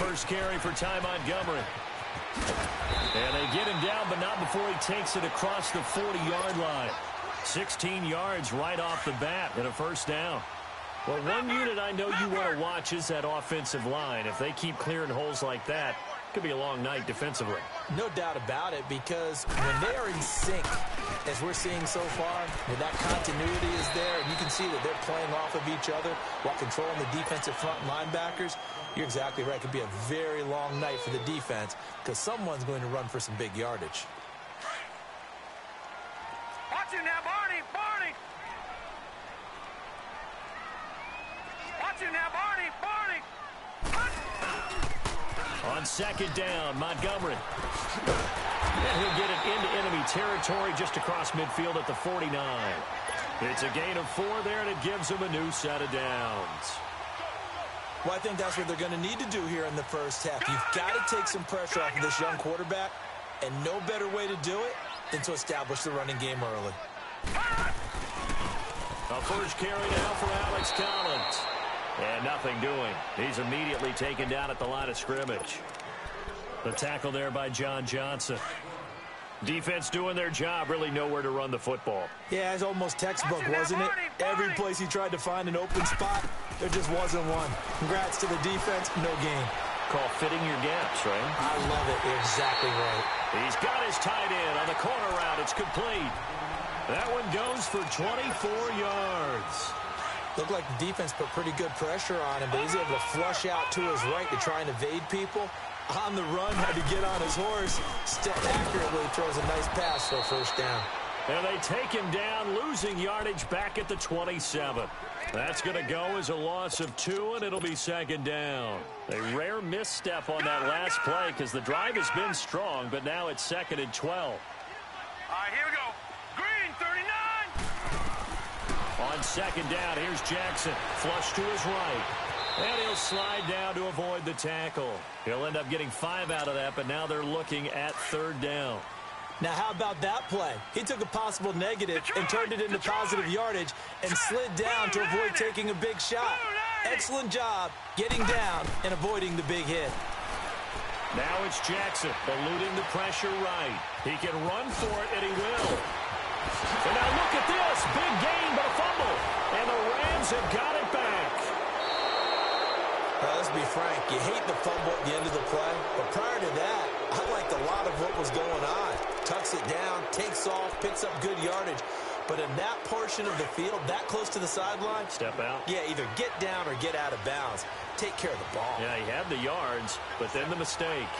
first carry for Ty Montgomery. And they get him down, but not before he takes it across the 40-yard line. 16 yards right off the bat and a first down. Well, one unit I know you want to watch is that offensive line. If they keep clearing holes like that, it could be a long night defensively. No doubt about it, because when they are in sync, as we're seeing so far, when that continuity is there, and you can see that they're playing off of each other while controlling the defensive front linebackers, you're exactly right. It could be a very long night for the defense because someone's going to run for some big yardage. Watch it now, Barney! Barney! Watch it now, Barney! Barney! On second down, Montgomery. And he'll get it into enemy territory just across midfield at the 49. It's a gain of 4 there, and it gives him a new set of downs. Well, I think that's what they're going to need to do here in the first half. You've got to take some pressure off of this young quarterback, and no better way to do it than to establish the running game early. A first carry now for Alex Collins. And nothing doing. He's immediately taken down at the line of scrimmage. The tackle there by John Johnson. Defense doing their job, really nowhere to run the football. Yeah, it's almost textbook, wasn't it? Every place he tried to find an open spot, there just wasn't one. Congrats to the defense, no gain. Call fitting your gaps, right? I love it. You're exactly right. He's got his tight end on the corner route. It's complete. That one goes for 24 yards. Looked like the defense put pretty good pressure on him, but he's able to flush out to his right to try and evade people. On the run, had to get on his horse. Still accurately throws a nice pass for a first down. And they take him down, losing yardage back at the 27. That's going to go as a loss of 2, and it'll be second down. A rare misstep on that last play because the drive has been strong, but now it's second and 12. All right, here we go. Green, 39. On second down, here's Jackson. Flush to his right. And he'll slide down to avoid the tackle. He'll end up getting 5 out of that, but now they're looking at third down. Now, how about that play? He took a possible negative and turned it into positive yardage and slid down to avoid taking a big shot. Excellent job getting down and avoiding the big hit. Now it's Jackson eluding the pressure right. He can run for it, and he will. And now look at this. Big gain, but a fumble. And the Rams have got it back. Well, let's be frank. You hate the fumble at the end of the play. But prior to that, I liked a lot of what was going on. Tucks it down, takes off, picks up good yardage. But in that portion of the field, that close to the sideline, step out. Yeah, either get down or get out of bounds. Take care of the ball. Yeah, he had the yards, but then the mistake.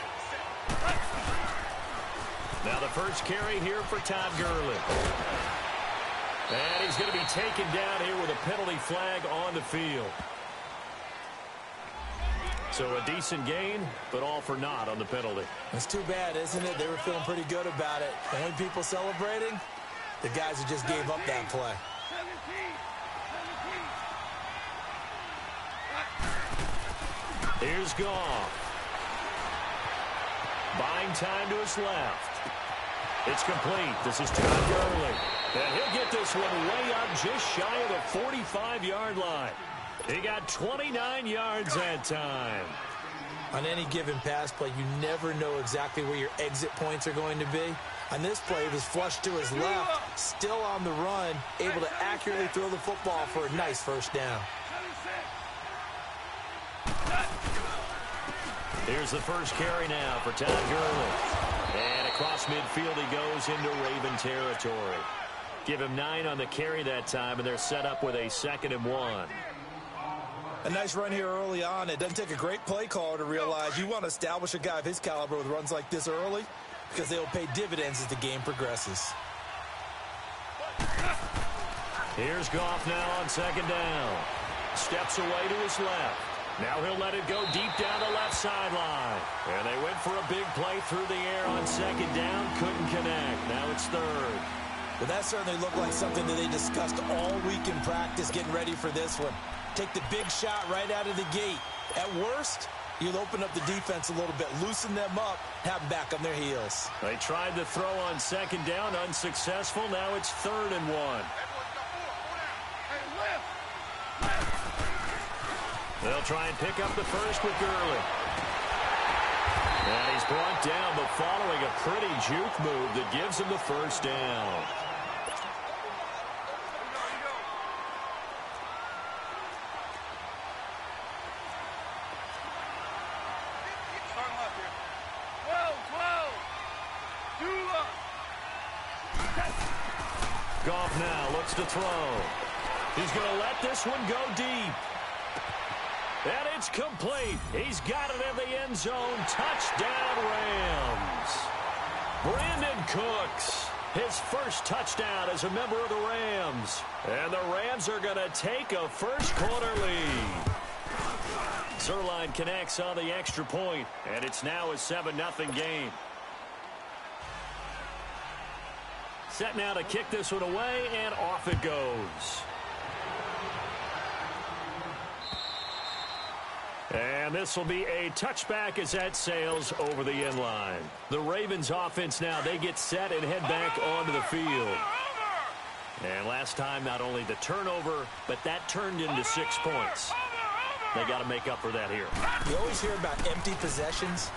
Now the first carry here for Todd Gurley. And he's going to be taken down here with a penalty flag on the field. So a decent gain, but all for naught on the penalty. It's too bad, isn't it? They were feeling pretty good about it. The only people celebrating, the guys who just gave up that play. Here's Goff. Buying time to his left. It's complete. This is Todd Gurley. And he'll get this one way up just shy of the 45-yard line. He got 29 yards that time. On any given pass play, you never know exactly where your exit points are going to be. On this play, he was flushed to his left, still on the run, able to accurately throw the football for a nice first down. Here's the first carry now for Todd Gurley. And across midfield he goes into Raven territory. Give him 9 on the carry that time, and they're set up with a 2nd and 1. A nice run here early on. It doesn't take a great play caller to realize you want to establish a guy of his caliber with runs like this early because they'll pay dividends as the game progresses. Here's Goff now on second down. Steps away to his left. Now he'll let it go deep down the left sideline. And they went for a big play through the air on second down. Couldn't connect. Now it's third. Well, that certainly looked like something that they discussed all week in practice getting ready for this one. Take the big shot right out of the gate. At worst, you'll open up the defense a little bit, loosen them up, have them back on their heels. They tried to throw on second down, unsuccessful. Now it's 3rd and 1. They'll try and pick up the first with Gurley. And he's brought down, but following a pretty juke move that gives him the first down. Goff now looks to throw. He's going to let this one go deep. And it's complete. He's got it in the end zone. Touchdown, Rams. Brandon Cooks, his first touchdown as a member of the Rams. And the Rams are going to take a first-quarter lead. Zerline connects on the extra point, and it's now a 7-0 game. Set now to kick this one away, and off it goes. And this will be a touchback as that sails over the end line. The Ravens offense now, they get set and head back onto the field. And last time, not only the turnover, but that turned into 6 points. They got to make up for that here. You always hear about empty possessions,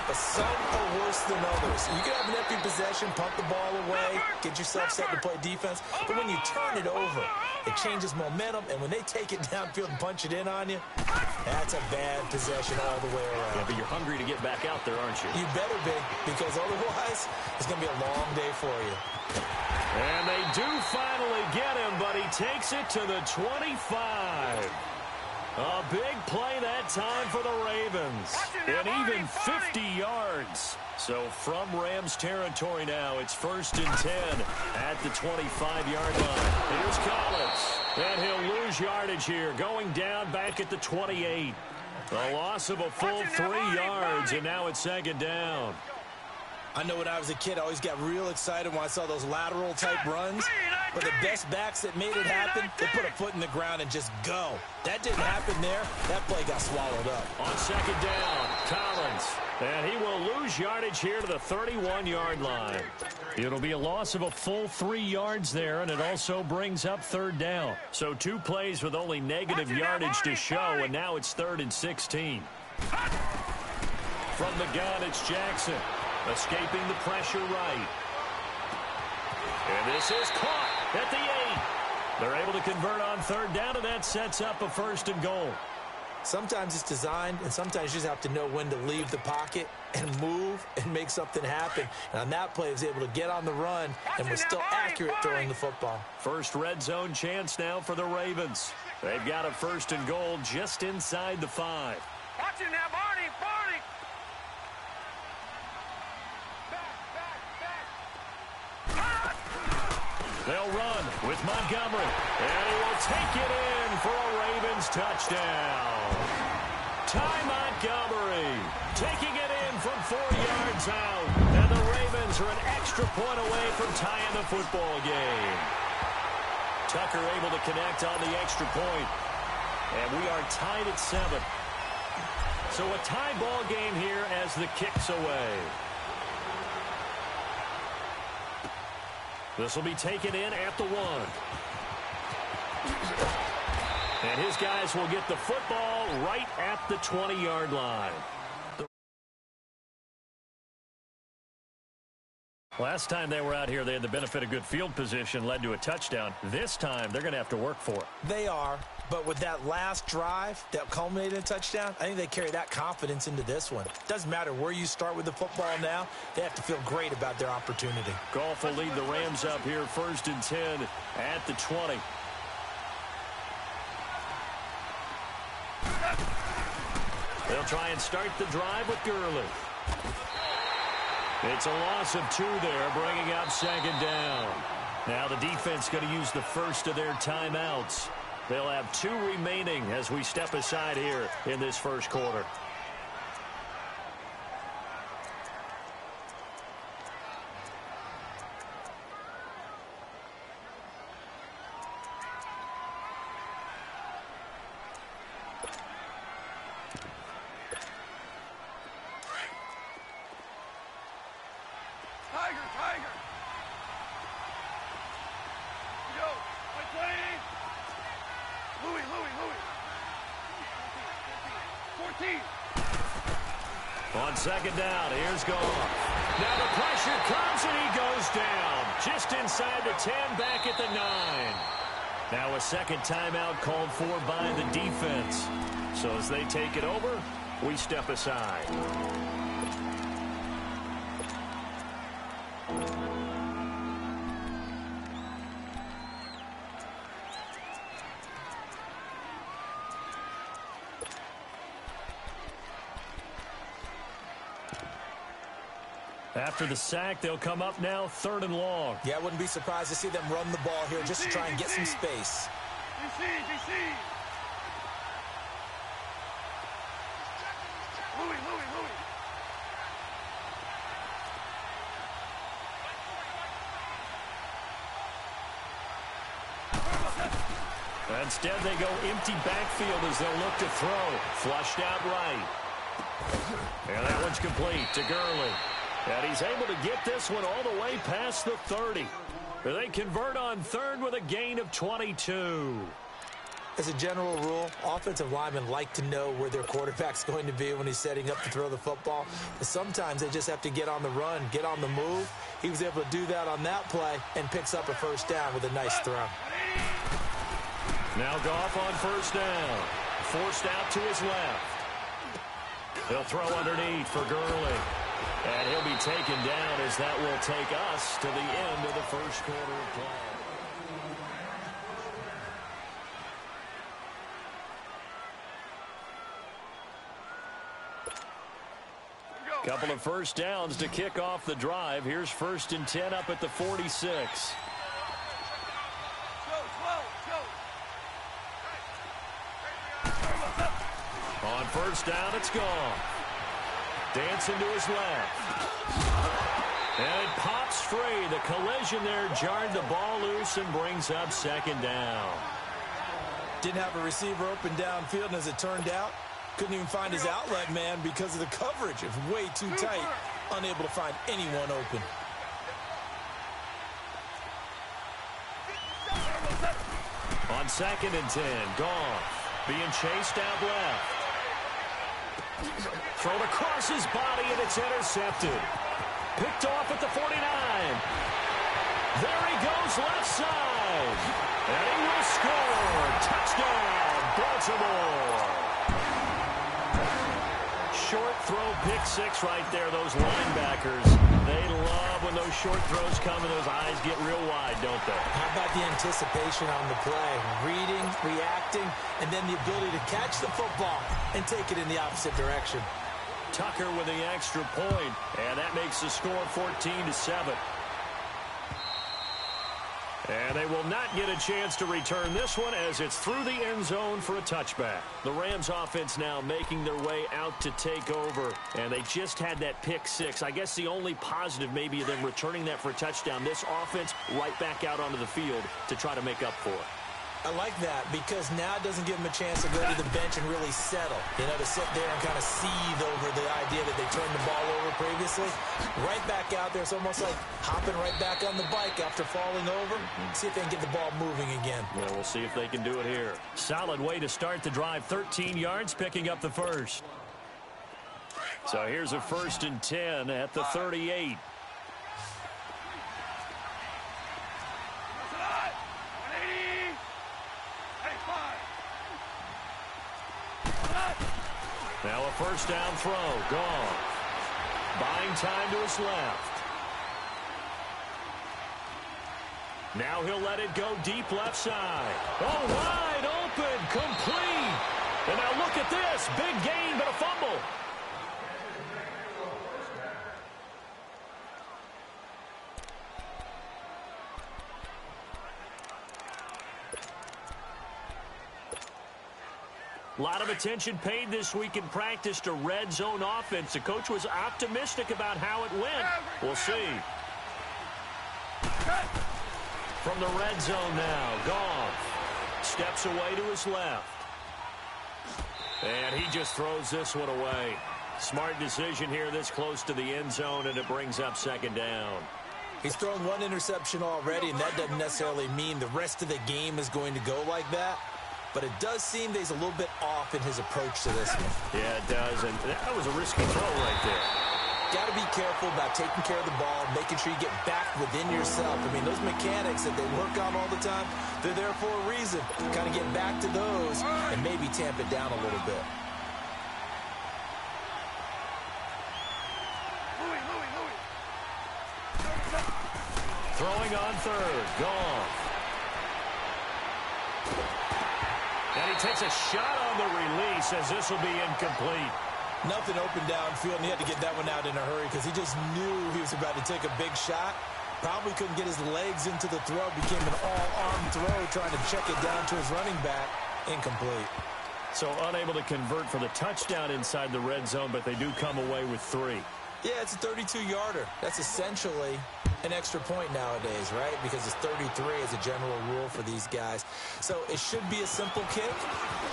but some are worse than others. You can have an empty possession, punt the ball away, get yourself set to play defense, but when you turn it over, it changes momentum, and when they take it downfield and punch it in on you, that's a bad possession all the way around. Yeah, but you're hungry to get back out there, aren't you? You better be, because otherwise, it's going to be a long day for you. And they do finally get him, but he takes it to the 25. A big play that time for the Ravens. And even 50 yards. So from Rams territory now, it's 1st and 10 at the 25-yard line. Here's Collins. And he'll lose yardage here, going down back at the 28. A loss of a full 3 yards, and now it's 2nd down. I know when I was a kid, I always got real excited when I saw those lateral-type runs. But the best backs that made it happen, they put a foot in the ground and just go. That didn't happen there. That play got swallowed up. On 2nd down, Collins. And he will lose yardage here to the 31-yard line. It'll be a loss of a full 3 yards there, and it also brings up 3rd down. So 2 plays with only negative yardage to show, and now it's 3rd and 16. From the gun, it's Jackson. Escaping the pressure right. And this is caught at the 8. They're able to convert on 3rd down, and that sets up a 1st and goal. Sometimes it's designed, and sometimes you just have to know when to leave the pocket and move and make something happen. And on that play, he was able to get on the run and was still accurate throwing the football. First red zone chance now for the Ravens. They've got a 1st and goal just inside the 5. Watch it now, Barney, Barney. They'll run with Montgomery, and he will take it in for a Ravens touchdown. Ty Montgomery taking it in from 4 yards out, and the Ravens are an extra point away from tying the football game. Tucker able to connect on the extra point, and we are tied at 7. So a tie ball game here as the kick's away. This will be taken in at the 1. And his guys will get the football right at the 20-yard line. Last time they were out here, they had the benefit of good field position, led to a touchdown. This time, they're going to have to work for it. They are, but with that last drive that culminated in a touchdown, I think they carry that confidence into this one. Doesn't matter where you start with the football now, they have to feel great about their opportunity. Goff will lead the Rams up here, 1st and 10 at the 20. They'll try and start the drive with Gurley. It's a loss of 2 there, bringing up 2nd down. Now the defense going to use the first of their timeouts. They'll have 2 remaining as we step aside here in this 1st quarter. Tiger. Yo, McLean. Louis. 14. On second down, here's Goff. Now the pressure comes and he goes down. Just inside the 10, back at the 9. Now a second timeout called for by the defense. So as they take it over, we step aside. After the sack, they'll come up now 3rd and long. Yeah, I wouldn't be surprised to see them run the ball here just to try and get some space. Instead, they go empty backfield as they'll look to throw. Flushed out right. And that one's complete to Gurley. And he's able to get this one all the way past the 30. They convert on 3rd with a gain of 22. As a general rule, offensive linemen like to know where their quarterback's going to be when he's setting up to throw the football. But sometimes they just have to get on the run, get on the move. He was able to do that on that play and picks up a first down with a nice throw. Now Goff on first down. Forced out to his left. He'll throw underneath for Gurley. And he'll be taken down as that will take us to the end of the first quarter of play. Couple of first downs to kick off the drive. Here's 1st and 10 up at the 46. On first down, it's gone. Dancing to his left. And it pops free. The collision there jarred the ball loose and brings up 2nd down. Didn't have a receiver open downfield, and as it turned out, couldn't even find his outlet man because of the coverage. It was way too tight. Unable to find anyone open. On 2nd and 10, Goff being chased out left. Thrown across his body, and it's intercepted. Picked off at the 49. There he goes left side. And he will score. Touchdown, Baltimore. Short throw, pick 6 right there. Those linebackers, they love when those short throws come and those eyes get real wide, don't they? How about the anticipation on the play? Reading, reacting, and then the ability to catch the football and take it in the opposite direction. Tucker with the extra point, and that makes the score 14-7. And they will not get a chance to return this one as it's through the end zone for a touchback. The Rams offense now making their way out to take over, and they just had that pick 6. I guess the only positive maybe of them returning that for a touchdown. This offense right back out onto the field to try to make up for it. I like that because now it doesn't give them a chance to go to the bench and really settle. You know, to sit there and kind of seethe over the idea that they turned the ball over previously. Right back out there. It's almost like hopping right back on the bike after falling over. See if they can get the ball moving again. Yeah, we'll see if they can do it here. Solid way to start the drive. 13 yards, picking up the first. So here's a 1st and 10 at the 38. Now a first down throw. Gone. Buying time to his left. Now he'll let it go deep left side. Oh, wide open. Complete. And now look at this. Big gain, but a fumble. A lot of attention paid this week in practice to red zone offense. The coach was optimistic about how it went. We'll see. From the red zone now, Goff steps away to his left. And he just throws this one away. Smart decision here this close to the end zone, and it brings up 2nd down. He's thrown 1 interception already, and that doesn't necessarily mean the rest of the game is going to go like that. but it does seem that he's a little bit off in his approach to this one. Yeah, it does, and that was a risky throw right there. Got to be careful about taking care of the ball, making sure you get back within yourself. I mean, those mechanics that they work on all the time, they're there for a reason. Kind of get back to those and maybe tamp it down a little bit. Throwing on third. Gone. And he takes a shot on the release as this will be incomplete. Nothing open downfield, and he had to get that one out in a hurry because he just knew he was about to take a big shot. Probably couldn't get his legs into the throw. Became an all-arm throw, trying to check it down to his running back. Incomplete. So unable to convert for the touchdown inside the red zone, but they do come away with 3. Yeah, it's a 32-yarder. That's essentially an extra point nowadays, right? Because it's 33 as a general rule for these guys. So it should be a simple kick.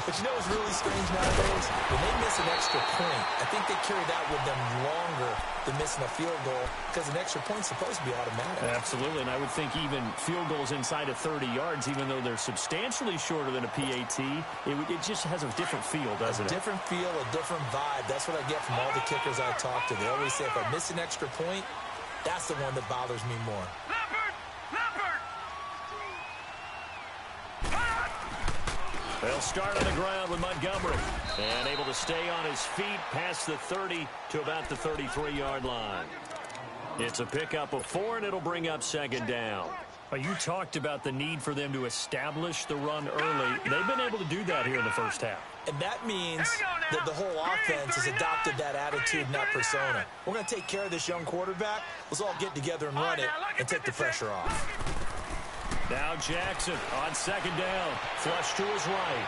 But you know what's really strange nowadays? When they miss an extra point, I think they carry that with them longer than missing a field goal because an extra point's supposed to be automatic. Absolutely, and I would think even field goals inside of 30 yards, even though they're substantially shorter than a PAT, it just has a different feel, doesn't it? A different feel, a different vibe. That's what I get from all the kickers I talk to. They always say if I miss an extra point, that's the one that bothers me more. They'll start on the ground with Montgomery. And able to stay on his feet past the 30 to about the 33-yard line. It's a pickup of 4, and it'll bring up second down. You talked about the need for them to establish the run early. They've been able to do that here in the first half. And that means that the whole offense has adopted that attitude and that persona. We're going to take care of this young quarterback. Let's all get together and run it and take the pressure off. Now Jackson on second down. Flush to his right.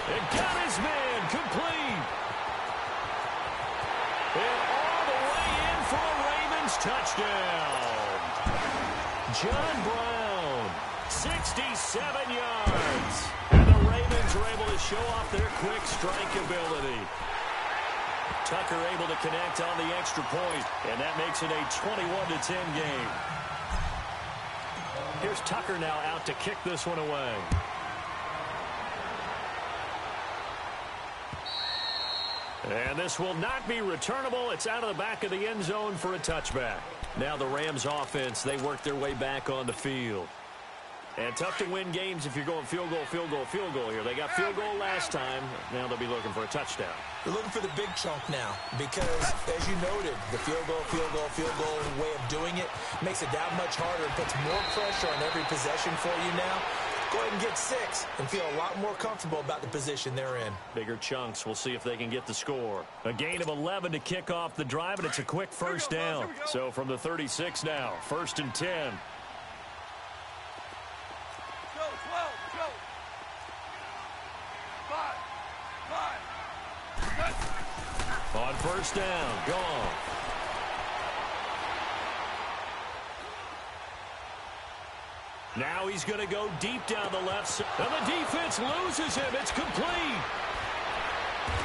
And got his man complete. And all the way in for a Ravens touchdown. John Brown, 67 yards. And the Ravens are able to show off their quick strike ability. Tucker able to connect on the extra point, and that makes it a 21-10 game. Here's Tucker now out to kick this one away. And this will not be returnable. It's out of the back of the end zone for a touchback. Now the Rams offense, they work their way back on the field. And tough to win games if you're going field goal, field goal, field goal here. They got field goal last time. Now they'll be looking for a touchdown. They're looking for the big chunk now because, as you noted, the field goal way of doing it makes it that much harder and puts more pressure on every possession for you now. Go ahead and get 6 and feel a lot more comfortable about the position they're in. Bigger chunks. We'll see if they can get the score. A gain of 11 to kick off the drive, and it's a quick first down. So from the 36 now, 1st and 10. On first down, gone. Now he's going to go deep down the left side. And the defense loses him. It's complete.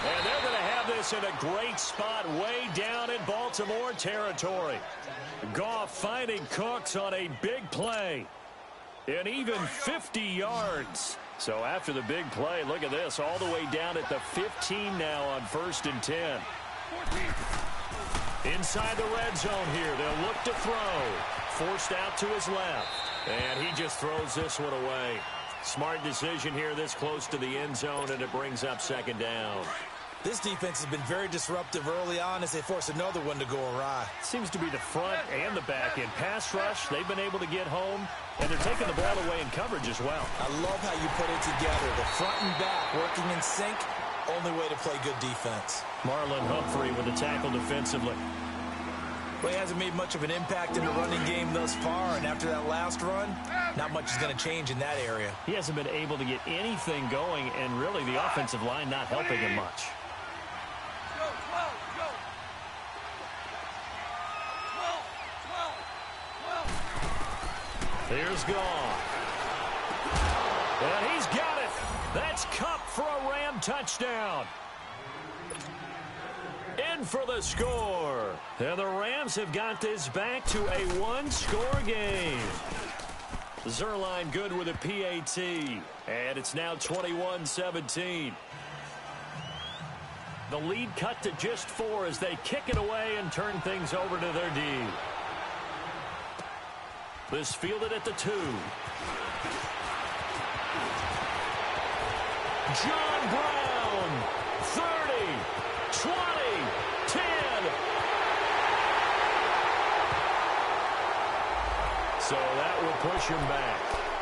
And they're going to have this in a great spot way down in Baltimore territory. Goff finding Cooks on a big play. And even 50 yards. So after the big play, look at this, all the way down at the 15 now on 1st and 10. Inside the red zone here, they'll look to throw. Forced out to his left. And he just throws this one away. Smart decision here this close to the end zone, and it brings up second down. This defense has been very disruptive early on as they force another one to go awry. Seems to be the front and the back end. Pass rush, they've been able to get home, and they're taking the ball away in coverage as well. I love how you put it together. The front and back working in sync, only way to play good defense. Marlon Humphrey with the tackle defensively. Well, he hasn't made much of an impact in the running game thus far, and after that last run, not much is going to change in that area. He hasn't been able to get anything going, and really the offensive line not helping him much. Here's Goff. And he's got it. That's Kupp for a Ram touchdown. In for the score. And the Rams have got this back to a one-score game. Zerline good with a PAT. And it's now 21-17. The lead cut to just 4 as they kick it away and turn things over to their D. This fielded at the 2. John Brown, 30, 20, 10. So that will push him back.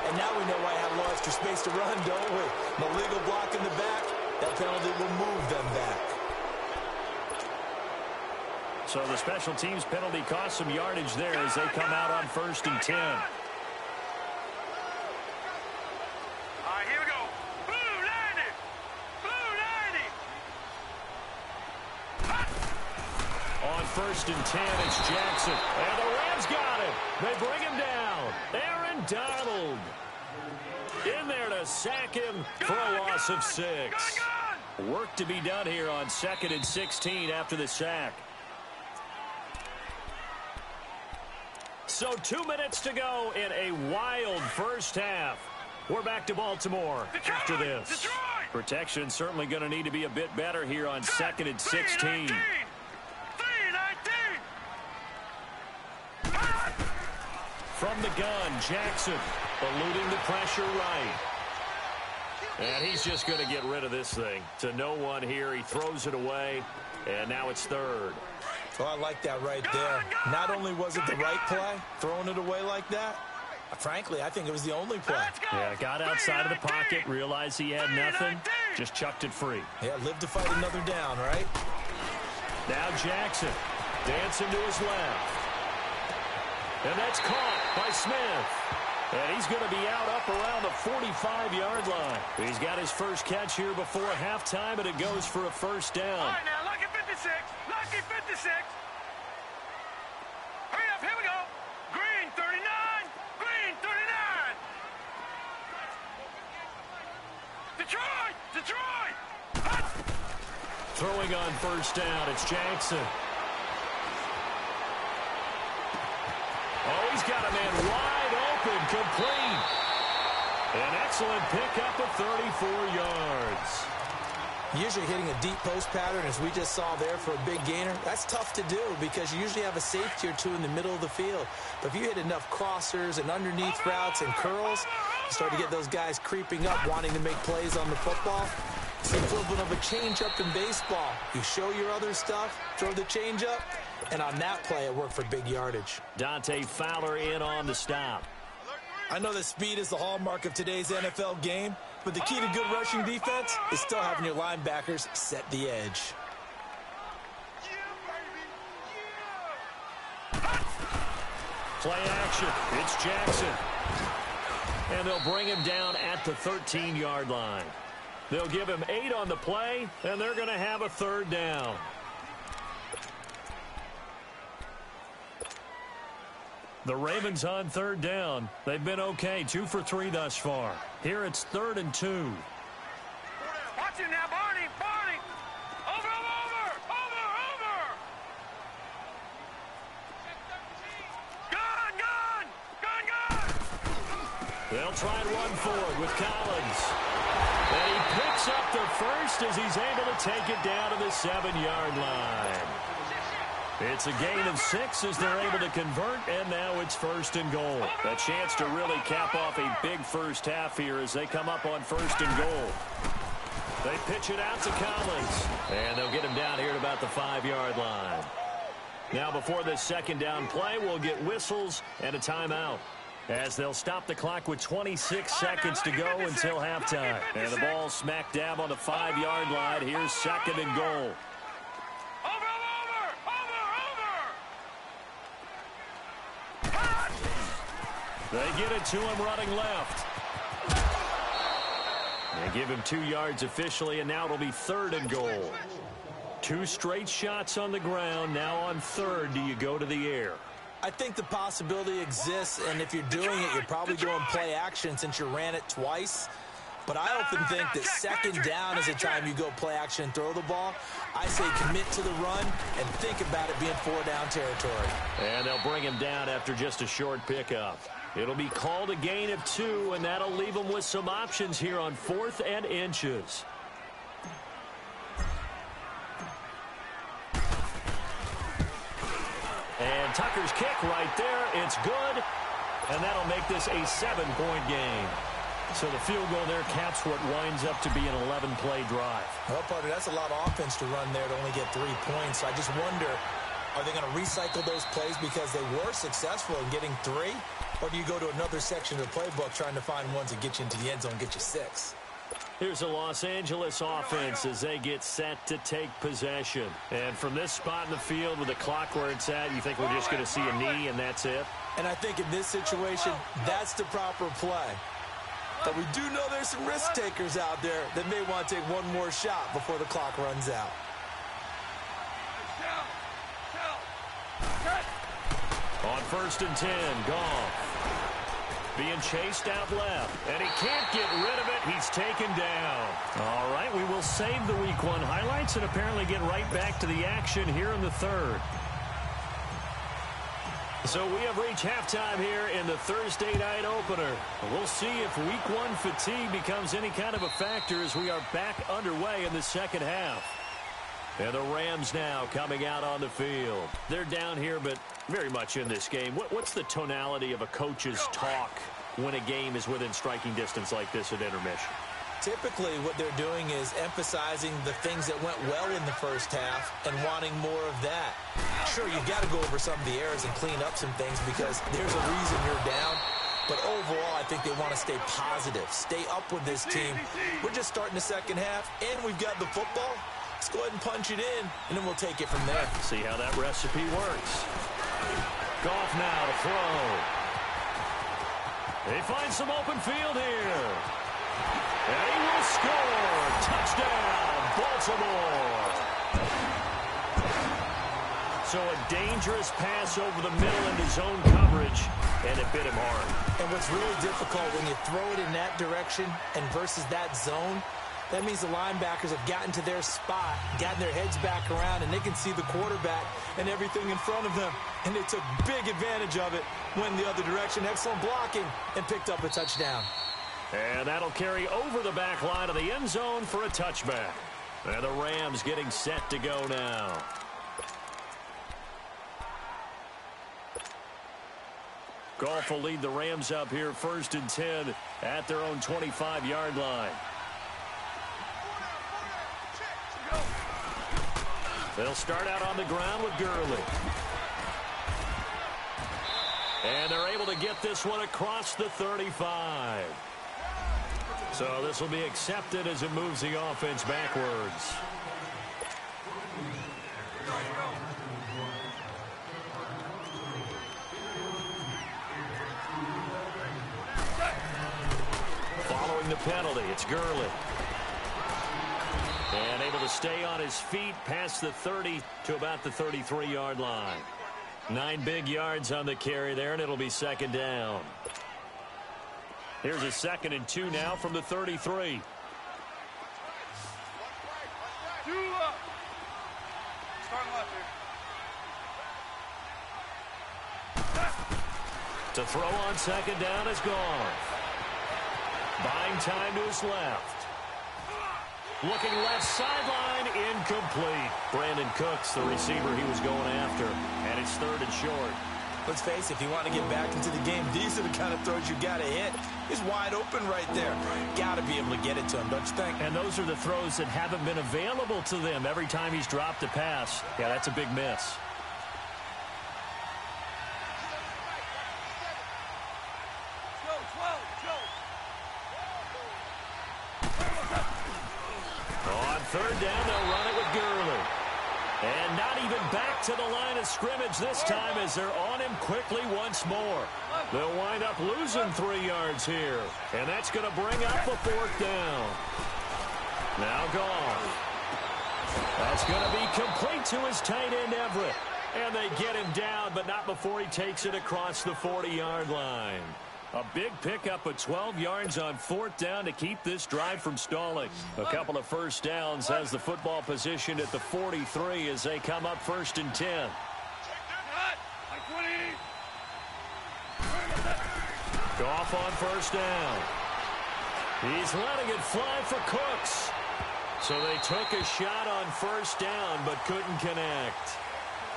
And now we know why I have a little extra space to run, don't we? No legal block in the back. That penalty will move them back. So the special teams penalty cost some yardage there as they come out on 1st and 10. All right, here we go. Blue 90. Blue 90. On 1st and 10, it's Jackson. And the Rams got it. They bring him down. Aaron Donald in there to sack him for a loss of 6. Work to be done here on 2nd and 16 after the sack. So 2 minutes to go in a wild first half. We're back to Baltimore after this. Protection certainly going to need to be a bit better here on 2nd and 16. From the gun, Jackson eluding the pressure right. And he's just going to get rid of this thing. To no one here. He throws it away, and now it's 3rd. Oh, I like that right there. Not only was it the right play, throwing it away like that, frankly, I think it was the only play. Yeah, got outside of the pocket, realized he had nothing, just chucked it free. Yeah, live to fight another down, right? Now Jackson dancing to his left. And that's caught by Smith. And he's going to be out up around the 45-yard line. He's got his first catch here before halftime, and it goes for a first down. All right, now, lucky 56. Lucky 56. Hurry up, here we go. Green 39. Green 39. Detroit. Detroit. Throwing on first down, it's Jackson. Oh, he's got a man wide open, complete. An excellent pickup of 34 yards. Usually hitting a deep post pattern, as we just saw there for a big gainer, that's tough to do because you usually have a safety or 2 in the middle of the field. But if you hit enough crossers and underneath routes and curls, you start to get those guys creeping up, wanting to make plays on the football. It's the equivalent of a change-up in baseball. You show your other stuff, throw the change-up, and on that play, it worked for big yardage. Dante Fowler in on the stop. I know that speed is the hallmark of today's NFL game, but the key to good rushing defense is still having your linebackers set the edge. Play action. It's Jackson. And they'll bring him down at the 13-yard line. They'll give him 8 on the play, and they're going to have a 3rd down. The Ravens on 3rd down. They've been okay, 2 for 3 thus far. Here it's 3rd and 2. Watch it now, Barney. Barney. Over. Gun. They'll try and run forward with Collins. And he picks up the first as he's able to take it down to the 7-yard line. It's a gain of 6 as they're able to convert, and now it's 1st and goal. A chance to really cap off a big first half here as they come up on 1st and goal. They pitch it out to Collins, and they'll get him down here at about the 5-yard line. Now before this 2nd down play, we'll get whistles and a timeout, as they'll stop the clock with 26 seconds to go until halftime. And the ball smack dab on the 5-yard line. Here's 2nd and goal. They get it to him running left. They give him 2 yards officially, and now it'll be 3rd and goal. 2 straight shots on the ground. Now on 3rd, do you go to the air? I think the possibility exists, and if you're doing it, you're probably doing play action since you ran it twice. But I often think that 2nd down is the time you go play action and throw the ball. I say commit to the run and think about it being 4-down territory. And they'll bring him down after just a short pickup. It'll be called a gain of 2, and that'll leave them with some options here on 4th and inches. And Tucker's kick right there. It's good, and that'll make this a 7-point game. So the field goal there caps what winds up to be an 11-play drive. Well, partner, that's a lot of offense to run there to only get 3 points. I just wonder, are they going to recycle those plays because they were successful in getting 3? Or do you go to another section of the playbook trying to find ones that get you into the end zone and get you 6? Here's a Los Angeles offense as they get set to take possession. And from this spot in the field with the clock where it's at, you think we're just going to see a knee and that's it? And I think in this situation, that's the proper play. But we do know there's some risk takers out there that may want to take one more shot before the clock runs out. On 1st and 10, Goff. Being chased out left, and he can't get rid of it. He's taken down. All right, we will save the Week 1 highlights and apparently get right back to the action here in the 3rd. So we have reached halftime here in the Thursday night opener. We'll see if Week 1 fatigue becomes any kind of a factor as we are back underway in the second half. And the Rams now coming out on the field. They're down here, but very much in this game. What's the tonality of a coach's talk when a game is within striking distance like this at intermission? Typically, what they're doing is emphasizing the things that went well in the first half and wanting more of that. Sure, you've got to go over some of the errors and clean up some things because there's a reason you're down. But overall, I think they want to stay positive, stay up with this team. We're just starting the second half, and we've got the football. Let's go ahead and punch it in, and then we'll take it from there. See how that recipe works. Goff now to throw. They find some open field here. And he will score. Touchdown, Baltimore. So a dangerous pass over the middle into zone coverage, and it bit him hard. And what's really difficult when you throw it in that direction and versus that zone, that means the linebackers have gotten to their spot, gotten their heads back around, and they can see the quarterback and everything in front of them. And they took big advantage of it, went the other direction, excellent blocking, and picked up a touchdown. And that'll carry over the back line of the end zone for a touchback. And the Rams getting set to go now. Goff will lead the Rams up here 1st and 10 at their own 25-yard line. They'll start out on the ground with Gurley. And they're able to get this one across the 35. So this will be accepted as it moves the offense backwards. Following the penalty, it's Gurley. And able to stay on his feet past the 30 to about the 33-yard line. 9 big yards on the carry there, and it'll be 2nd down. Here's a 2nd and 2 now from the 33. To throw on 2nd down is Goff. Buying time to his left. Looking left sideline, incomplete. Brandon Cooks, the receiver he was going after, and it's 3rd and short. Let's face it, if you want to get back into the game, these are the kind of throws you got to hit. He's wide open right there. Got to be able to get it to him, don't you think? And those are the throws that haven't been available to them every time he's dropped a pass. Yeah, that's a big miss. On 3rd down, they'll run it with Gurley. And not even back to the line of scrimmage this time as they're on him quickly once more. They'll wind up losing 3 yards here. And that's going to bring up a 4th down. Now Goff. That's going to be complete to his tight end Everett. And they get him down, but not before he takes it across the 40-yard line. A big pickup of 12 yards on 4th down to keep this drive from stalling. A couple of first downs has the football positioned at the 43 as they come up 1st and 10. Goff on first down. He's letting it fly for Cooks. So they took a shot on first down but couldn't connect.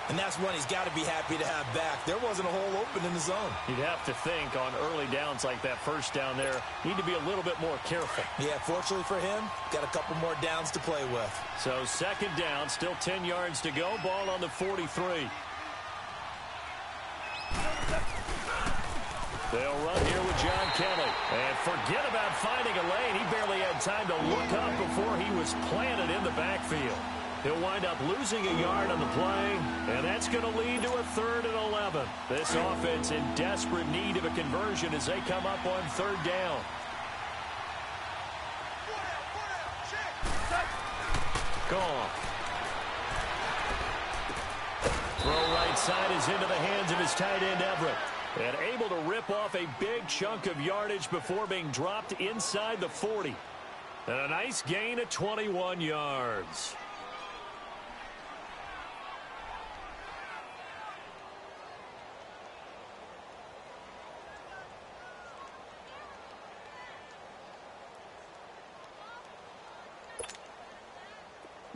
And that's one he's got to be happy to have back. There wasn't a hole open in the zone. You'd have to think on early downs like that first down there, need to be a little bit more careful. Yeah, fortunately for him, got a couple more downs to play with. So second down, still 10 yards to go. Ball on the 43. They'll run here with John Kelly. And forget about finding a lane. He barely had time to look up before he was planted in the backfield. He'll wind up losing a yard on the play, and that's going to lead to a 3rd and 11. This offense in desperate need of a conversion as they come up on 3rd down. Gone. Throw right side is into the hands of his tight end, Everett. And able to rip off a big chunk of yardage before being dropped inside the 40. And a nice gain of 21 yards.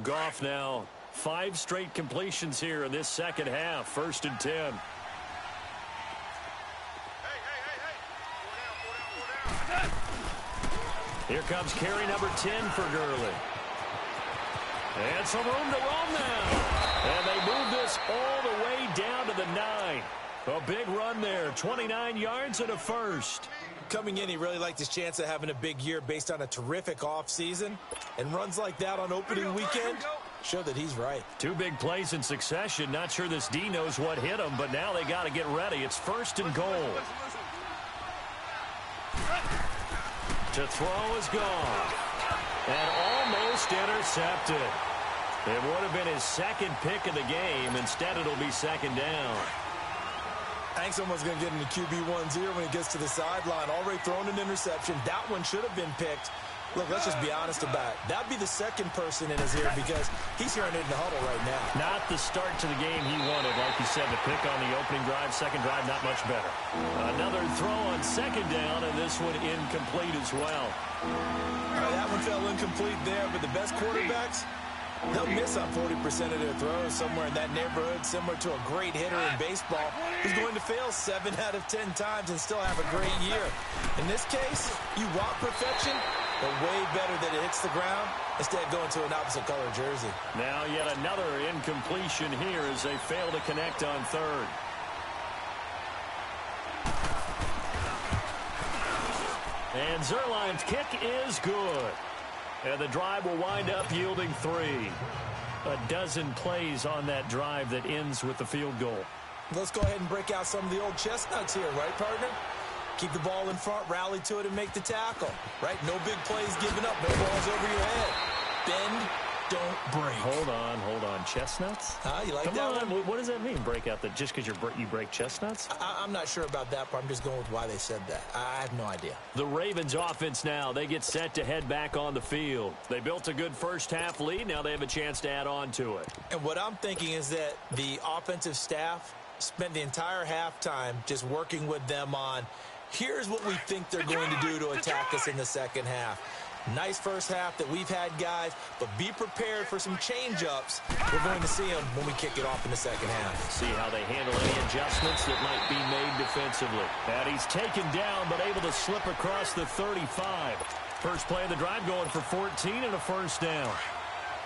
Goff now 5 straight completions here in this second half. 1st and 10. Here comes carry number 10 for Gurley. And some room to roam now. And they move this all the way down to the 9. A big run there. 29 yards and a first. Coming in, he really liked his chance of having a big year based on a terrific offseason. And runs like that on opening weekend show that he's right. 2 big plays in succession. Not sure this D knows what hit him, but now they got to get ready. It's 1st and goal. To throw is gone. And almost intercepted. It would have been his 2nd pick of the game. Instead, it'll be 2nd down. I think someone's going to get into QB1-0 when he gets to the sideline. Already thrown an interception. That one should have been picked. Look, let's just be honest about it. That'd be the 2nd person in his ear because he's hearing it in the huddle right now. Not the start to the game he wanted. Like you said, the pick on the opening drive, 2nd drive, not much better. Another throw on 2nd down, and this one incomplete as well. That one fell incomplete there, but the best quarterbacks, they'll miss on 40% of their throws somewhere in that neighborhood, similar to a great hitter in baseball who's going to fail 7 out of 10 times and still have a great year. In this case, you want perfection, but way better that it hits the ground instead of going to an opposite color jersey. Now yet another incompletion here as they fail to connect on 3rd. And Zerline's kick is good. And the drive will wind up yielding 3. A dozen plays on that drive that ends with the field goal. Let's go ahead and break out some of the old chestnuts here, right, partner? Keep the ball in front, rally to it, and make the tackle, right? No big plays given up, no balls over your head. Bend, don't break. Hold on. Chestnuts? You like that one? What does that mean, break out? That just because you break chestnuts? I'm not sure about that part. I'm just going with why they said that. I have no idea. The Ravens offense now, they get set to head back on the field. They built a good first half lead. Now they have a chance to add on to it. And what I'm thinking is that the offensive staff spent the entire halftime just working with them on, here's what we think they're going to do to attack us in the second half. Nice first half that we've had, guys, but be prepared for some change-ups. We're going to see them when we kick it off in the second half. See how they handle any adjustments that might be made defensively. And he's taken down, but able to slip across the 35. First play of the drive going for 14 and a first down.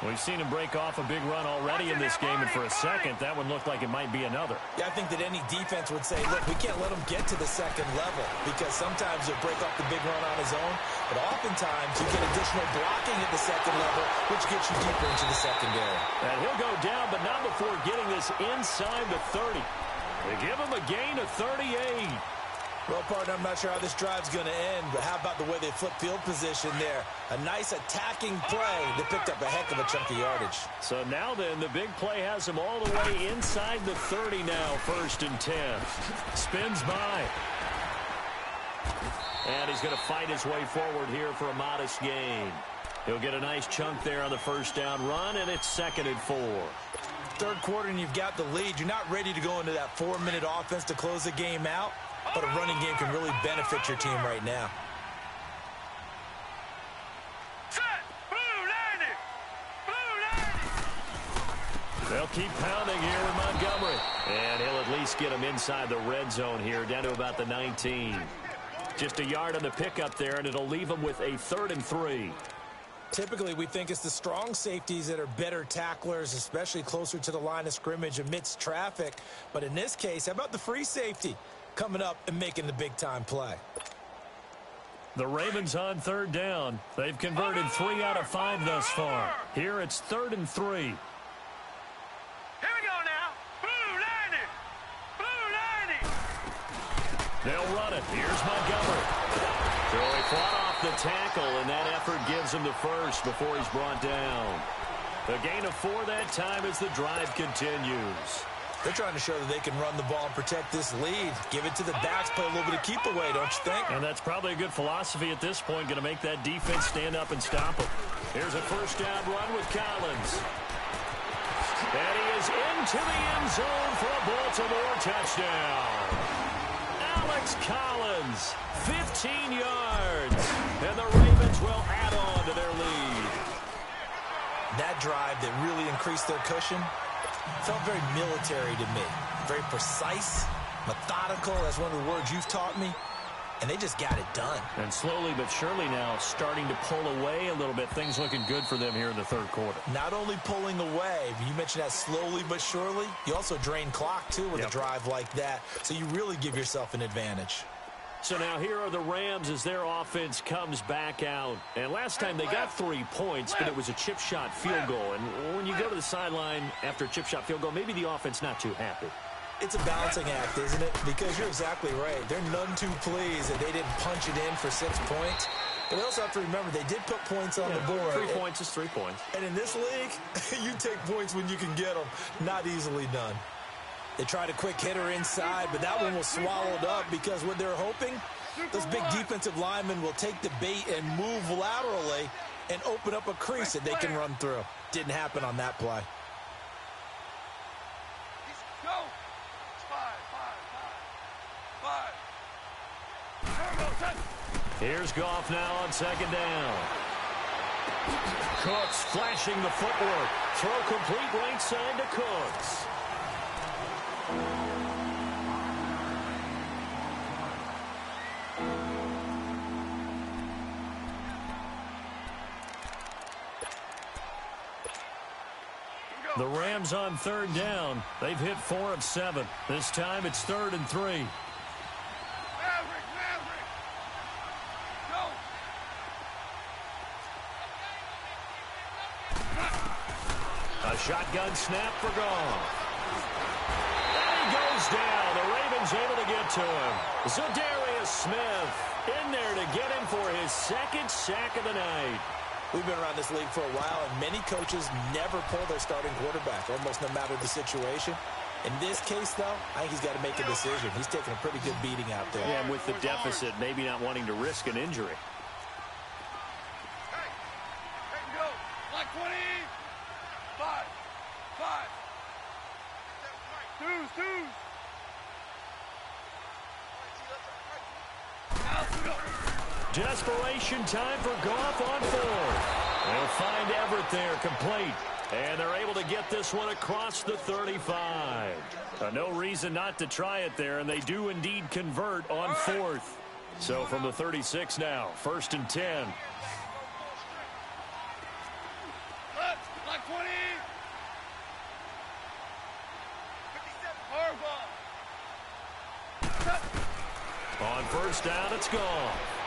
We've seen him break off a big run already in this game, and for a second, that one looked like it might be another. Yeah, I think that any defense would say, look, we can't let him get to the second level because sometimes he'll break off the big run on his own, but oftentimes you get additional blocking at the second level, which gets you deeper into the secondary. And he'll go down, but not before getting this inside the 30. They give him a gain of 38. Well, partner, I'm not sure how this drive's going to end, but how about the way they flip field position there? A nice attacking play that picked up a heck of a chunk of yardage. So now then, the big play has him all the way inside the 30 now, 1st and 10. Spins by. And he's going to fight his way forward here for a modest gain. He'll get a nice chunk there on the first down run, and it's 2nd and 4. Third quarter, and you've got the lead. You're not ready to go into that 4-minute offense to close the game out. but a running game can really benefit your team right now. They'll keep pounding here with Montgomery. And he'll at least get him inside the red zone here, down to about the 19. Just a yard on the pickup there, and it'll leave him with a 3rd and 3. Typically, we think it's the strong safeties that are better tacklers, especially closer to the line of scrimmage amidst traffic. But in this case, how about the free safety coming up and making the big-time play? The Ravens on 3rd down. They've converted 3 out of 5 thus far. Here it's 3rd and 3. They'll run it. Here's Montgomery. So he fought off the tackle, and that effort gives him the first before he's brought down. A gain of 4 that time as the drive continues. They're trying to show that they can run the ball and protect this lead. Give it to the backs, play a little bit of keep away, don't you think? And that's probably a good philosophy at this point, going to make that defense stand up and stop them. Here's a 1st down run with Collins. And he is into the end zone for a Baltimore touchdown. Alex Collins, 15 yards, and the Ravens will add on to their lead. That drive that really increased their cushion felt very military to me. Very precise, methodical, that's one of the words you've taught me, and they just got it done. And slowly but surely now starting to pull away a little bit. Things looking good for them here in the 3rd quarter. Not only pulling away, you mentioned that slowly but surely, you also drain clock, too, with a drive like that. So you really give yourself an advantage. So now here are the Rams as their offense comes back out. And last time they got 3 points, but it was a chip shot field goal. And when you go to the sideline after a chip shot field goal, maybe the offense not too happy. It's a balancing act, isn't it? Because you're exactly right. They're none too pleased that they didn't punch it in for 6 points. But they also have to remember they did put points on the board. 3 points is 3 points. And in this league, you take points when you can get them. Not easily done. They tried a quick hitter inside, but that one was swallowed up because what they're hoping, those big defensive linemen will take the bait and move laterally and open up a crease that they can run through. Didn't happen on that play. Here's Goff now on 2nd down. Cooks flashing the footwork. Throw complete right side to Cooks. The Rams on 3rd down. They've hit 4 of 7. This time it's 3rd and 3. A shotgun snap for Goff. And he goes down. The Ravens able to get to him. Zadarius Smith in there to get him for his 2nd sack of the night. We've been around this league for a while, and many coaches never pull their starting quarterback, almost no matter the situation. In this case, though, I think he's got to make a decision. He's taking a pretty good beating out there. Yeah, and with the deficit, maybe not wanting to risk an injury. Desperation time for Goff on 4th. They'll find Everett there, complete. And they're able to get this one across the 35. No reason not to try it there, and they do indeed convert on 4th. So from the 36 now, 1st and 10. On 1st down, it's Goff.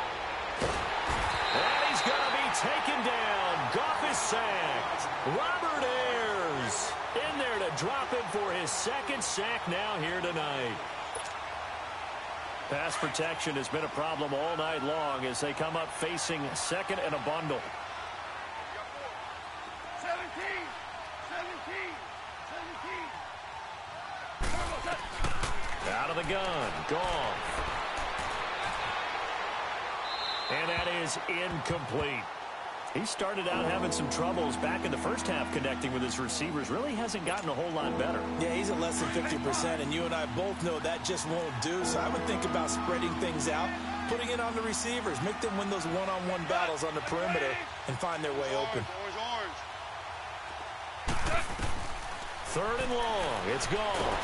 And he's going to be taken down. Goff is sacked. Robert Ayers in there to drop him for his 2nd sack now here tonight. Pass protection has been a problem all night long as they come up facing 2nd and a bundle. 17. Out of the gun, Goff. And that is incomplete. He started out having some troubles back in the first half connecting with his receivers. Really hasn't gotten a whole lot better. Yeah, he's at less than 50%, and you and I both know that just won't do. So I would think about spreading things out, putting it on the receivers, make them win those one-on-one battles on the perimeter and find their way open. Third and long. It's gone.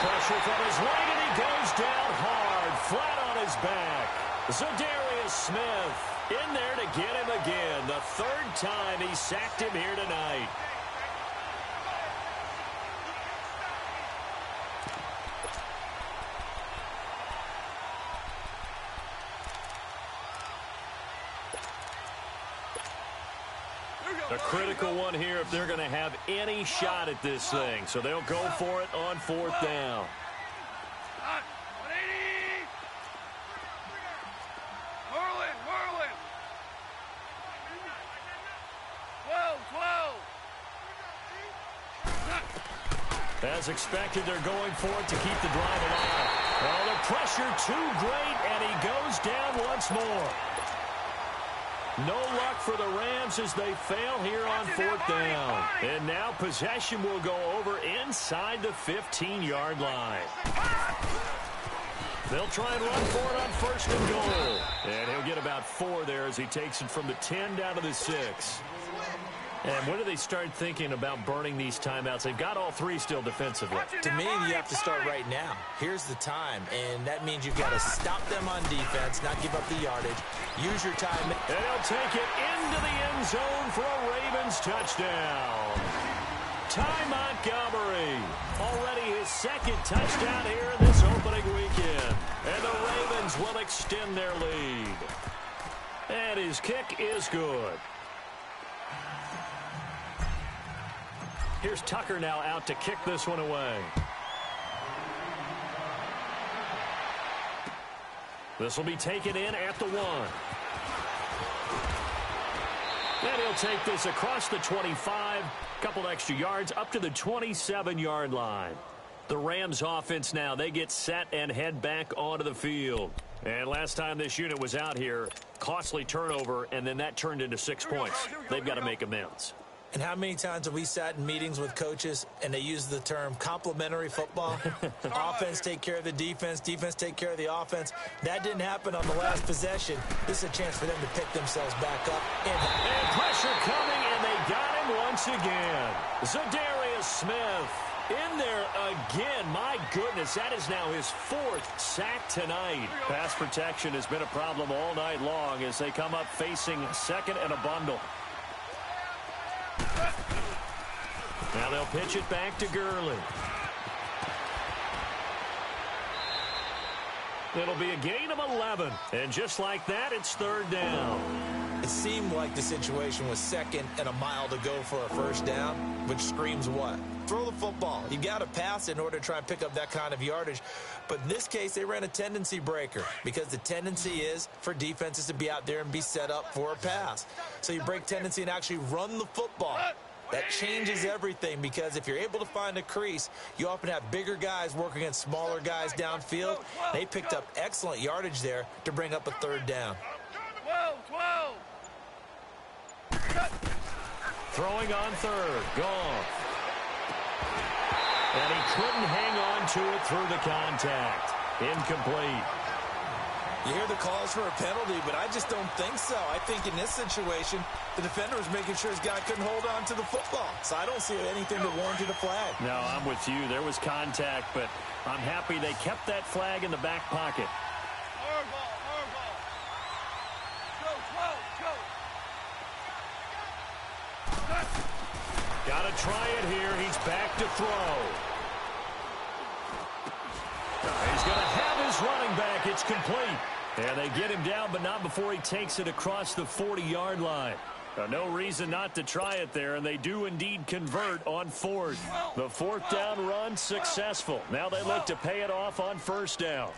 Pressure from his leg, and he goes down hard, flat on his back. Zadarius Smith in there to get him again. The third time he sacked him here tonight. A critical one here if they're going to have any shot at this thing. So they'll go for it on fourth down. As expected, they're going for it to keep the drive alive. Well, the pressure too great, and he goes down once more. No luck for the Rams as they fail here on fourth down. And now possession will go over inside the 15-yard line. They'll try and run for it on first and goal. And he'll get about 4 there as he takes it from the 10 down to the 6. And when do they start thinking about burning these timeouts? They've got all 3 still defensively. To me, you have to start right now. Here's the time, and that means you've got to stop them on defense, not give up the yardage. Use your time. And he'll take it into the end zone for a Ravens touchdown. Ty Montgomery, already his second touchdown here in this opening weekend. And the Ravens will extend their lead. And his kick is good. Here's Tucker now out to kick this one away. This will be taken in at the 1. And he'll take this across the 25, couple extra yards up to the 27-yard line. The Rams offense now, they get set and head back onto the field. And last time this unit was out here, costly turnover, and then that turned into 6 points. They've got to make amends. And how many times have we sat in meetings with coaches and they use the term complementary football? Offense take care of the defense, defense take care of the offense. That didn't happen on the last possession. This is a chance for them to pick themselves back up. And pressure coming, and they got him once again. Zadarius Smith in there again. My goodness, that is now his 4th sack tonight. Pass protection has been a problem all night long as they come up facing second and a bundle. Now they'll pitch it back to Gurley. It'll be a gain of 11. And just like that, it's third down. It seemed like the situation was second and a mile to go for a first down, which screams what? Throw the football. You got to pass in order to try and pick up that kind of yardage. But in this case, they ran a tendency breaker because the tendency is for defenses to be out there and be set up for a pass. So you break tendency and actually run the football. That changes everything because if you're able to find a crease, you often have bigger guys working against smaller guys downfield. They picked up excellent yardage there to bring up a third down. 12. Throwing on third. Gone. And he couldn't hang on to it through the contact. Incomplete. You hear the calls for a penalty, but I just don't think so. I think in this situation, the defender was making sure his guy couldn't hold on to the football. So I don't see anything that warranted a flag. No, I'm with you. There was contact, but I'm happy they kept that flag in the back pocket. Hard ball. Go. Got to try it here. He's back to throw. He's going to have his running back. It's complete. And they get him down, but not before he takes it across the 40-yard line. No reason not to try it there, and they do indeed convert on fourth. The fourth down run successful. Now they look to pay it off on first down.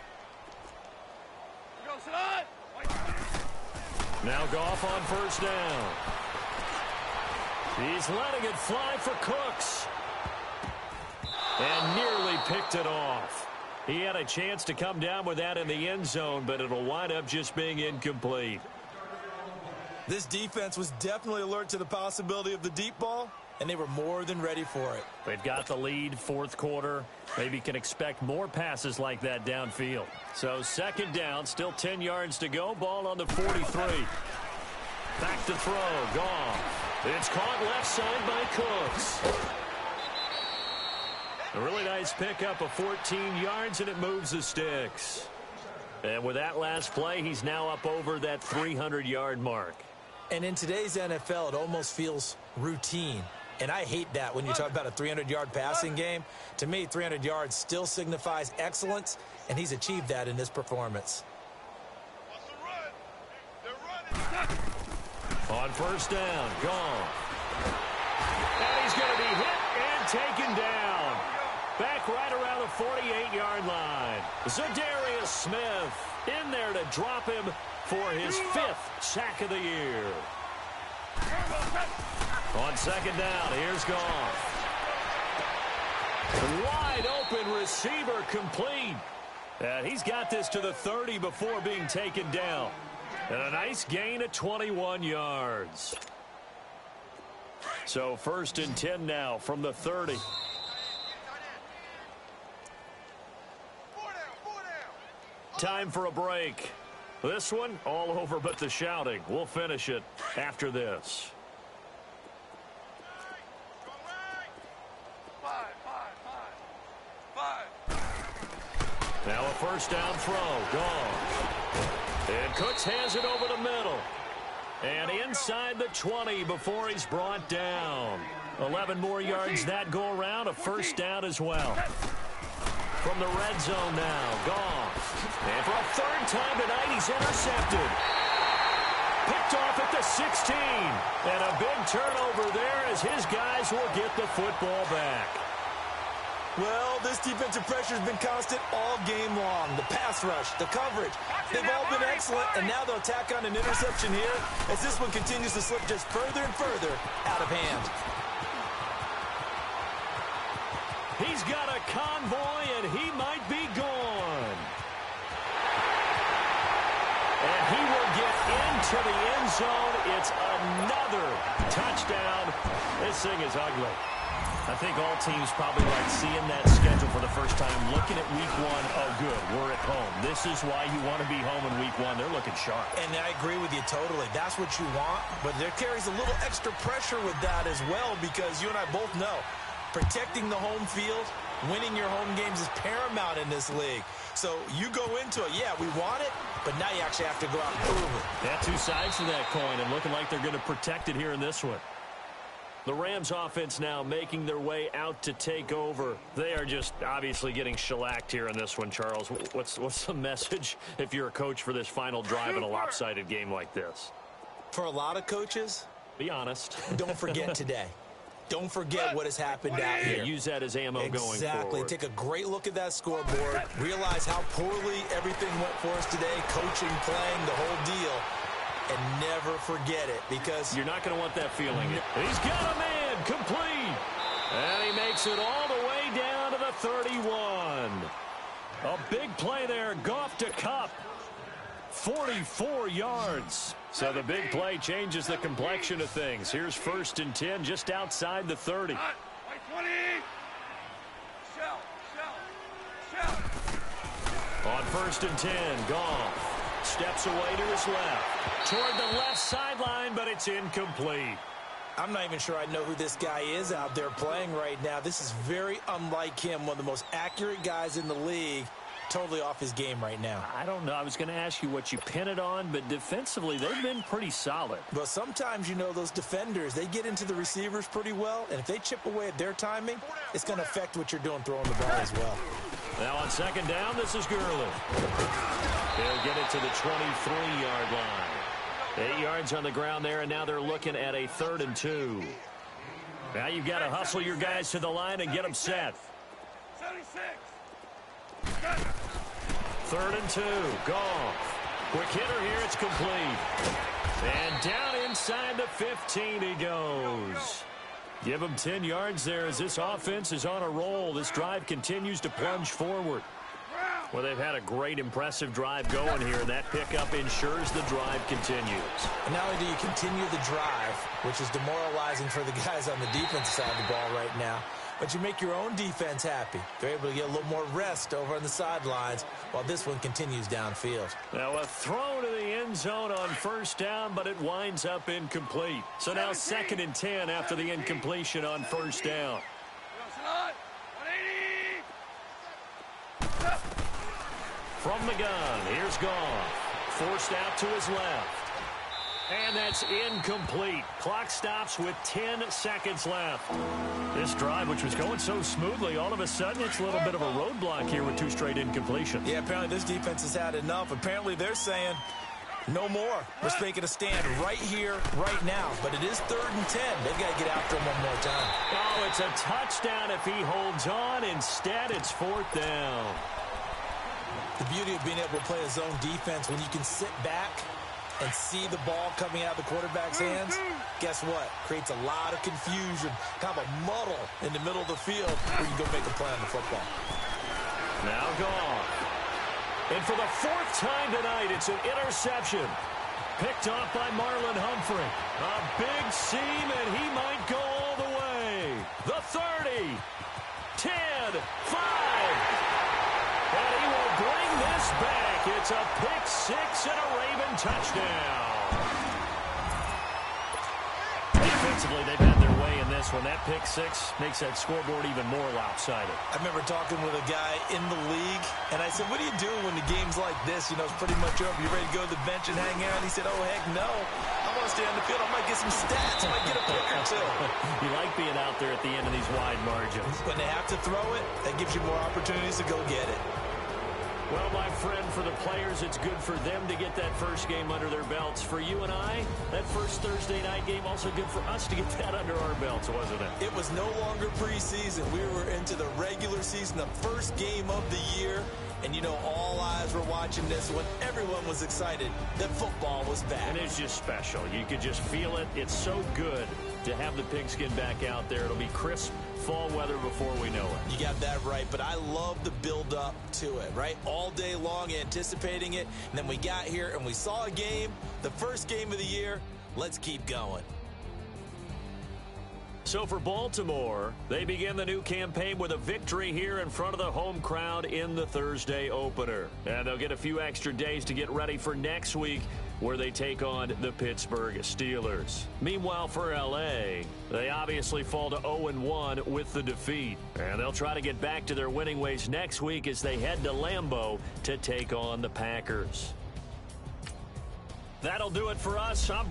Now Goff on first down. He's letting it fly for Cooks. And nearly picked it off. He had a chance to come down with that in the end zone, but it'll wind up just being incomplete. This defense was definitely alert to the possibility of the deep ball, and they were more than ready for it. They've got the lead, fourth quarter. Maybe can expect more passes like that downfield. So second down, still 10 yards to go. Ball on the 43. Back to throw, gone. It's caught left side by Cooks. A really nice pickup of 14 yards, and it moves the sticks. And with that last play, he's now up over that 300-yard mark. And in today's NFL, it almost feels routine. And I hate that when you talk about a 300-yard passing game. To me, 300 yards still signifies excellence, and he's achieved that in this performance. On first down, gone. And he's going to be hit and taken down. Back right around the 48-yard line. Zadarius Smith in there to drop him for his 5th sack of the year. On second down, here's Goff. Wide open receiver complete. And he's got this to the 30 before being taken down. And a nice gain of 21 yards. So first and 10 now from the 30. Time for a break. This one all over but the shouting. We'll finish it after this. Now a first down throw. Gone. And Cooks has it over the middle. And inside the 20 before he's brought down. 11 more yards that go around. A first down as well. From the red zone now. Gone. And for a third time tonight, he's intercepted. Picked off at the 16. And a big turnover there as his guys will get the football back. Well, this defensive pressure has been constant all game long. The pass rush, the coverage, they've all been excellent, and now they'll tack on an interception here as this one continues to slip just further and further out of hand. He's got a convoy, and he might be gone. And he will get into the end zone. It's another touchdown. This thing is ugly. I think all teams probably like seeing that schedule for the first time, looking at week one. Oh, good, we're at home. This is why you want to be home in week one. They're looking sharp. And I agree with you totally. That's what you want, but there carries a little extra pressure with that as well because you and I both know protecting the home field, winning your home games is paramount in this league. So you go into it, yeah, we want it, but now you actually have to go out and prove it. Yeah, two sides to that coin, and looking like they're going to protect it here in this one. The Rams offense now making their way out to take over. They are just obviously getting shellacked here in this one, Charles. What's the message if you're a coach for this final drive in a lopsided game like this? For a lot of coaches, be honest. Don't forget today. Don't forget what has happened out here. Yeah, use that as ammo going forward. Exactly. Take a great look at that scoreboard. Realize how poorly everything went for us today. Coaching, playing, the whole deal. And never forget it because you're not going to want that feeling. He's got a man complete. And he makes it all the way down to the 31. A big play there. Goff to Kupp. 44 yards. So the big play changes the complexion of things. Here's first and 10 just outside the 30. On first and 10, Goff steps away to his left. Toward the left sideline, but it's incomplete. I'm not even sure I know who this guy is out there playing right now. This is very unlike him, one of the most accurate guys in the league. Totally off his game right now. I don't know. I was going to ask you what you pin it on, but defensively, they've been pretty solid. But sometimes, you know, those defenders, they get into the receivers pretty well, and if they chip away at their timing, it's going to affect what you're doing throwing the ball as well. Now on second down, this is Gurley. They'll get it to the 23-yard line. 8 yards on the ground there, and now they're looking at a 3rd and 2. Now you've got to hustle your guys to the line and get them set. 3rd and 2. Goff. Quick hitter here. It's complete. And down inside the 15 he goes. Give him 10 yards there as this offense is on a roll. This drive continues to plunge forward. Well, they've had a great, impressive drive going here, and that pickup ensures the drive continues. And not only do you continue the drive, which is demoralizing for the guys on the defensive side of the ball right now, but you make your own defense happy. They're able to get a little more rest over on the sidelines while this one continues downfield. Now a throw to the end zone on first down, but it winds up incomplete. So now 2nd and 10 after the incompletion on first down. From the gun, here's Goff. Forced out to his left. And that's incomplete. Clock stops with 10 seconds left. This drive, which was going so smoothly, all of a sudden it's a little bit of a roadblock here with 2 straight incompletions. Yeah, apparently this defense has had enough. Apparently they're saying no more. We're making a stand right here, right now. But it is 3rd and 10. They've got to get after him one more time. Oh, it's a touchdown if he holds on. Instead, it's 4th down. The beauty of being able to play a zone defense when you can sit back and see the ball coming out of the quarterback's hands, guess what? Creates a lot of confusion, kind of a muddle in the middle of the field where you can go make a play on the football. Now Goff. And for the 4th time tonight, it's an interception. Picked off by Marlon Humphrey. A big seam, and he might go all the way. The 30, 10, 5. And he will bring this back. It's a pick 6 and a Raven touchdown. Defensively, they've had their way in this one. That pick 6 makes that scoreboard even more lopsided. I remember talking with a guy in the league, and I said, what do you do when the game's like this? You know, it's pretty much over. You ready to go to the bench and hang out? He said, oh, heck no. I want to stay on the field. I might get some stats. I might get a pick or 2. You like being out there at the end of these wide margins. When they have to throw it, that gives you more opportunities to go get it. Well, my friend, for the players, it's good for them to get that first game under their belts. For you and I, that first Thursday night game, also good for us to get that under our belts, wasn't it? It was no longer preseason. We were into the regular season, the first game of the year. And, you know, all eyes were watching this when everyone was excited that football was back. And it's just special. You could just feel it. It's so good to have the pigskin back out there. It'll be crisp fall weather before we know it. You got that right, but I love the build-up to it, right? All day long anticipating it, and then we got here and we saw a game, the first game of the year. Let's keep going. So for Baltimore, they begin the new campaign with a victory here in front of the home crowd in the Thursday opener. And they'll get a few extra days to get ready for next week, where they take on the Pittsburgh Steelers. Meanwhile, for L.A., they obviously fall to 0-1 with the defeat. And they'll try to get back to their winning ways next week as they head to Lambeau to take on the Packers. That'll do it for us. I'm